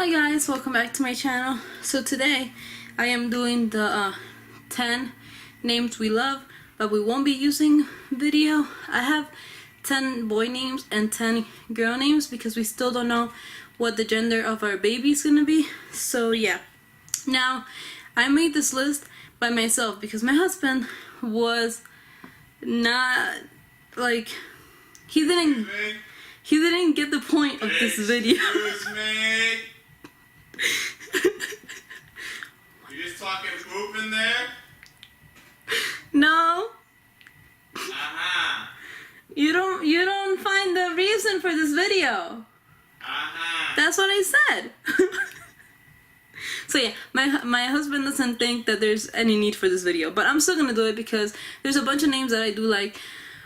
Hi guys, welcome back to my channel. So today I am doing the 10 names we love but we won't be using video. I have 10 boy names and 10 girl names because we still don't know what the gender of our baby is gonna be. So yeah, now I made this list by myself because my husband was not like he didn't get the point of this video. Excuse me. You just talking poop in there? No. Uh-huh. You don't find the reason for this video. Uh-huh. That's what I said. So yeah, my husband doesn't think that there's any need for this video, but I'm still gonna do it because there's a bunch of names that I do like,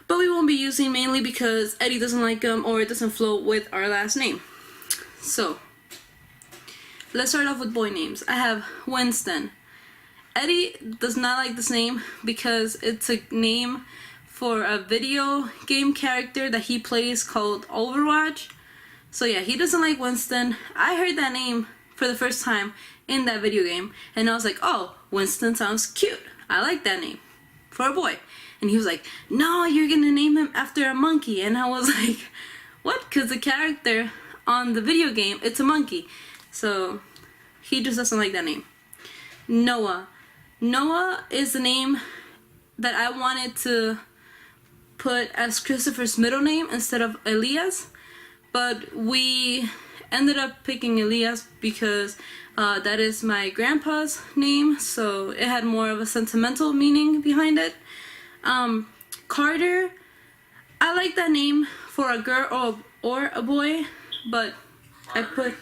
but we won't be using mainly because Eddie doesn't like them or it doesn't flow with our last name. So let's start off with boy names. I have Winston. Eddie does not like this name because it's a name for a video game character that he plays called Overwatch. So yeah, he doesn't like Winston. I heard that name for the first time in that video game and I was like, oh, Winston sounds cute. I like that name for a boy. And he was like, no, you're gonna name him after a monkey. And I was like, what? Because the character on the video game, it's a monkey. So he just doesn't like that name. Noah. Noah is the name that I wanted to put as Christopher's middle name instead of Elias. But we ended up picking Elias because that is my grandpa's name. So it had more of a sentimental meaning behind it. Carter. I like that name for a girl or a boy, but I put...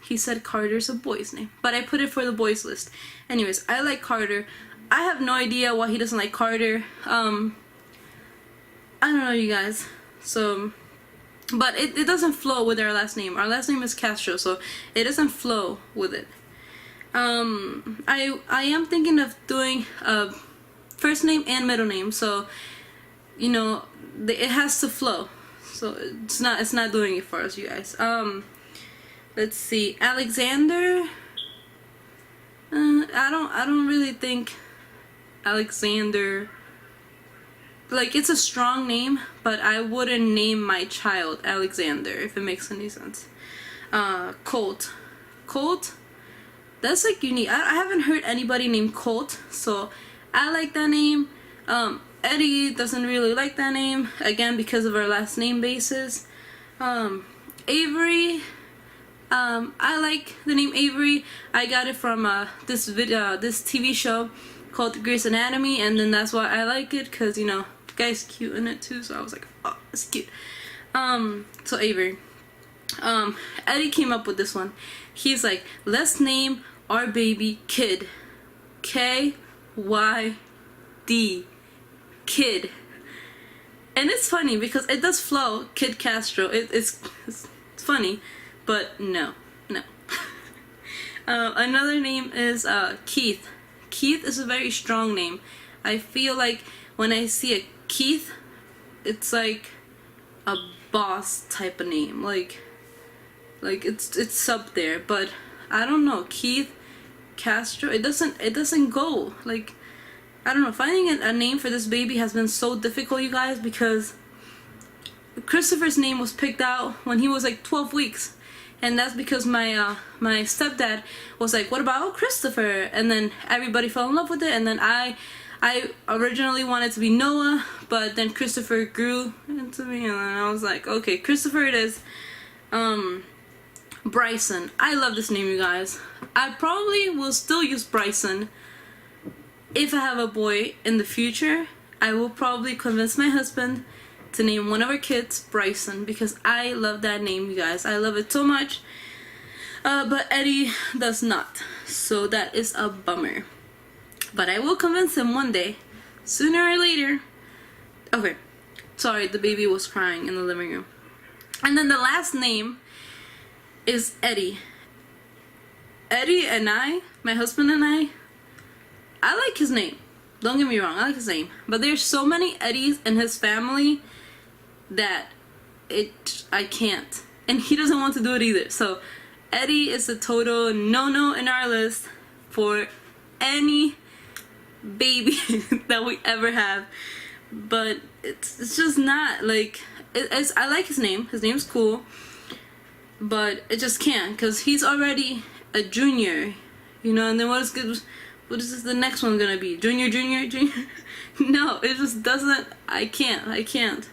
He said Carter's a boy's name, but I put it for the boys list. Anyways, I like Carter. I have no idea why he doesn't like Carter. I don't know, you guys. So, but it doesn't flow with our last name. Our last name is Castro, so it doesn't flow with it. I am thinking of doing a first name and middle name, so you know it has to flow. So it's not doing it for us, you guys. Let's see, Alexander. I don't really think Alexander, like, it's a strong name, but I wouldn't name my child Alexander if it makes any sense. Colt. Colt, that's like unique. I haven't heard anybody named Colt, so I like that name. Eddie doesn't really like that name, again because of our last name basis. Avery. I like the name Avery. I got it from this TV show called Grey's Anatomy, and then that's why I like it, because you know the guy's cute in it too, so I was like, oh, it's cute. So Avery. Eddie came up with this one. He's like, let's name our baby Kid. K-Y-D. Kid. And it's funny because it does flow, Kid Castro. It's funny. But no. Another name is Keith. Keith is a very strong name. I feel like when I see a Keith, it's like a boss type of name. Like it's up there. But I don't know, Keith, Castro. It doesn't go. Like, I don't know. Finding a name for this baby has been so difficult, you guys, because Christopher's name was picked out when he was like 12 weeks. And that's because my my stepdad was like, what about Christopher? And then everybody fell in love with it. And then I originally wanted to be Noah, but then Christopher grew into me, and then I was like, okay, Christopher it is. Bryson. I love this name, you guys. I probably will still use Bryson if I have a boy in the future. I will probably convince my husband to name one of our kids Bryson because I love that name, you guys. I love it so much. But Eddie does not. So that is a bummer. But I will convince him one day, sooner or later. Okay. Sorry, the baby was crying in the living room. And then the last name is Eddie. Eddie and I, my husband and I like his name. Don't get me wrong, I like his name. But there's so many Eddies in his family that I can't. and he doesn't want to do it either. So Eddie is a total no-no in our list for any baby that we ever have. But it's just not like I like his name. His name's cool, but it just can't because he's already a junior, you know. And then what is the next one gonna be? Junior. No, it just doesn't. I can't.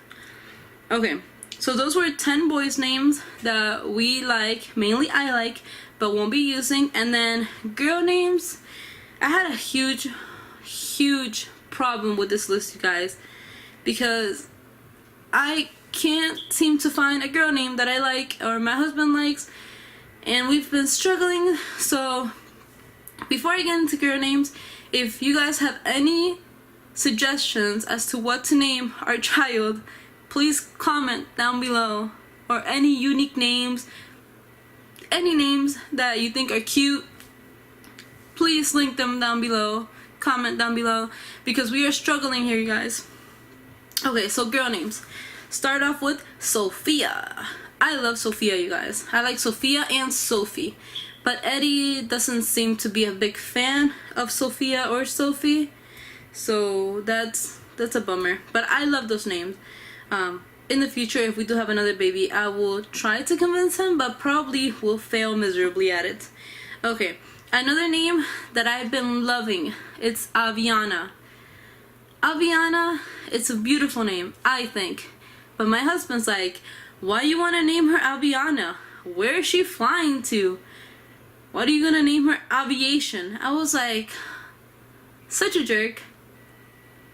Okay, so those were 10 boys' names that we like, mainly I like, but won't be using. And then girl names, I had a huge problem with this list, you guys, because I can't seem to find a girl name that I like or my husband likes, and we've been struggling. So before I get into girl names, if you guys have any suggestions as to what to name our child, please comment down below, or any unique names, any names that you think are cute, please link them down below, comment down below, because we are struggling here, you guys. Okay, so girl names. Start off with Sophia. I love Sophia, you guys. I like Sophia and Sophie, but Eddie doesn't seem to be a big fan of Sophia or Sophie, so that's a bummer. But I love those names. In the future, if we do have another baby, I will try to convince him, but probably will fail miserably at it. Okay, another name that I've been loving, it's Avianna. Avianna, it's a beautiful name, I think. But my husband's like, why you want to name her Avianna? Where is she flying to? What are you gonna name her? Aviation? I was like, such a jerk.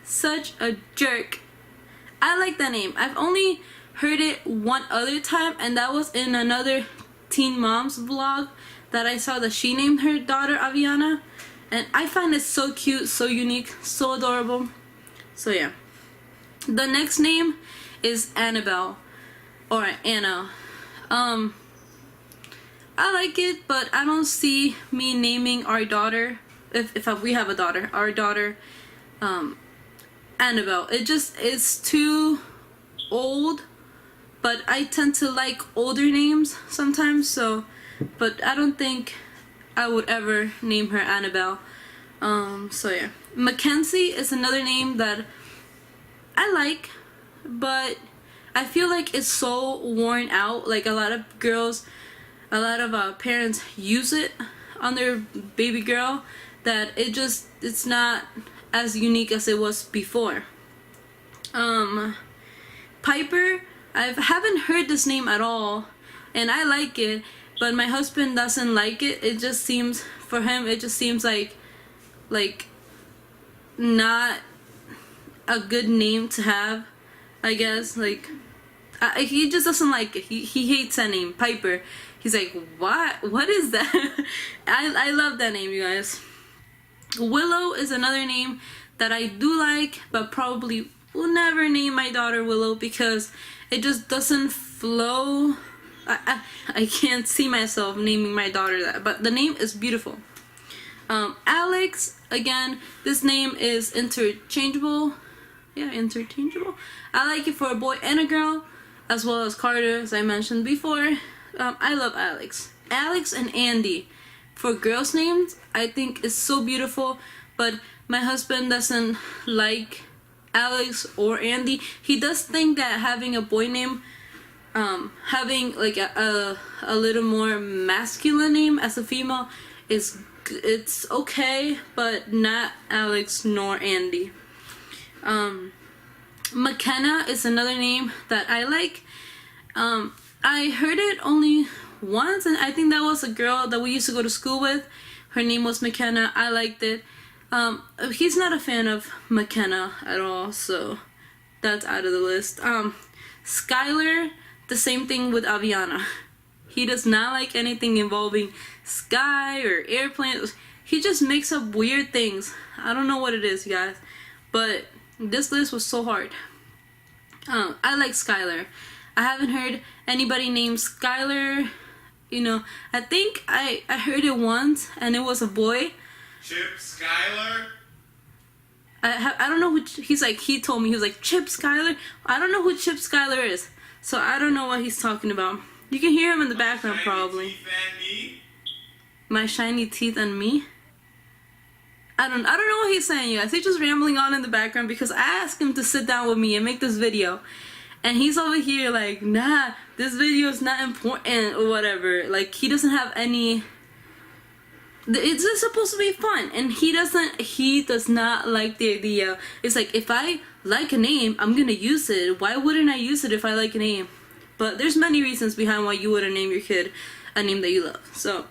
Such a jerk. I like that name. I've only heard it one other time, and that was in another Teen Mom's vlog that I saw that she named her daughter Avianna. And I find it so cute, so unique, so adorable. So yeah. The next name is Annabelle, or Anna. I like it, but I don't see me naming our daughter, if we have a daughter, our daughter, Annabelle. It just is too old, but I tend to like older names sometimes, so, but I don't think I would ever name her Annabelle. So yeah. McKenzie is another name that I like, but I feel like it's so worn out. Like a lot of girls, a lot of parents use it on their baby girl, that it's not as unique as it was before. Piper, I haven't heard this name at all, and I like it, but my husband doesn't like it. It just seems, for him, it just seems like not a good name to have, I guess. Like, he just doesn't like it. He hates that name, Piper. He's like, what is that? I love that name, you guys. Willow is another name that I do like, but probably will never name my daughter Willow because it just doesn't flow. I can't see myself naming my daughter that, but the name is beautiful. Alex, again, this name is interchangeable. Yeah, interchangeable. I like it for a boy and a girl, as well as Carter, as I mentioned before. I love Alex. Alex and Andy, for girls' names, I think is so beautiful, but my husband doesn't like Alex or Andy. He does think that having a boy name, having like a little more masculine name as a female it's okay, but not Alex nor Andy. McKenna is another name that I like. I heard it only once, and I think that was a girl that we used to go to school with. Her name was McKenna. I liked it. He's not a fan of McKenna at all, so that's out of the list. Skylar, the same thing with Avianna. He does not like anything involving sky or airplanes. He just makes up weird things. I don't know what it is, you guys, but this list was so hard. I like Skylar. I haven't heard anybody named Skylar. You know, I think I heard it once, and it was a boy. Chip Skylar? I don't know who, he told me, he was like, Chip Skylar? I don't know who Chip Skylar is, so I don't know what he's talking about. You can hear him in the background probably. Teeth and me. My shiny teeth and me. I don't know what he's saying, you guys. He's just rambling on in the background because I asked him to sit down with me and make this video. And he's over here like, nah, this video is not important or whatever. Like, he doesn't have any... It's just supposed to be fun. And he does not like the idea. It's like, if I like a name, I'm gonna use it. Why wouldn't I use it if I like a name? But there's many reasons behind why you wouldn't name your kid a name that you love. So...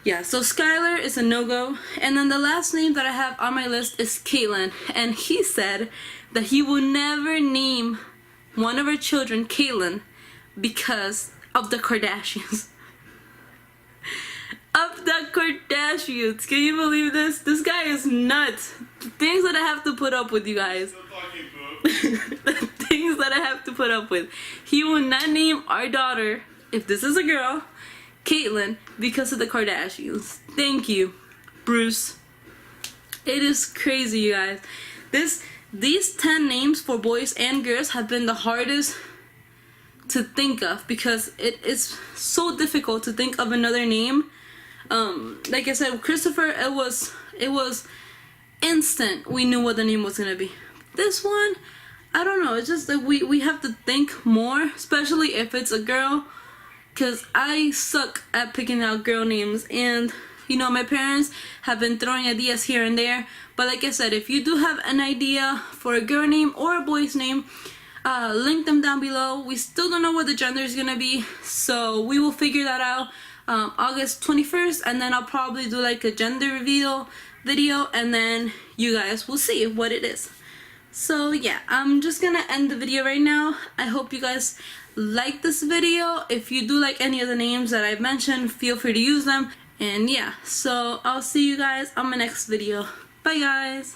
yeah, so Skylar is a no-go. And then the last name that I have on my list is Caitlin. And he said that he will never name one of our children Caitlin because of the Kardashians. Of the Kardashians. Can you believe this? This guy is nuts. The things that I have to put up with, you guys. The things that I have to put up with. He will not name our daughter, if this is a girl, Caitlin, because of the Kardashians. Thank you, Bruce. It is crazy, you guys. These 10 names for boys and girls have been the hardest to think of because it is so difficult to think of another name. Like I said, Christopher, it was instant. We knew what the name was gonna be. This one, I don't know. It's just that we have to think more, especially if it's a girl. Because I suck at picking out girl names, and you know, my parents have been throwing ideas here and there. But like I said, if you do have an idea for a girl name or a boy's name, link them down below. We still don't know what the gender is gonna be, so we will figure that out August 21st, and then I'll probably do like a gender reveal video, and then you guys will see what it is. So yeah, I'm just gonna end the video right now. I hope you guys like this video. If you do like any of the names that I've mentioned, feel free to use them. And yeah, so I'll see you guys on my next video. Bye guys.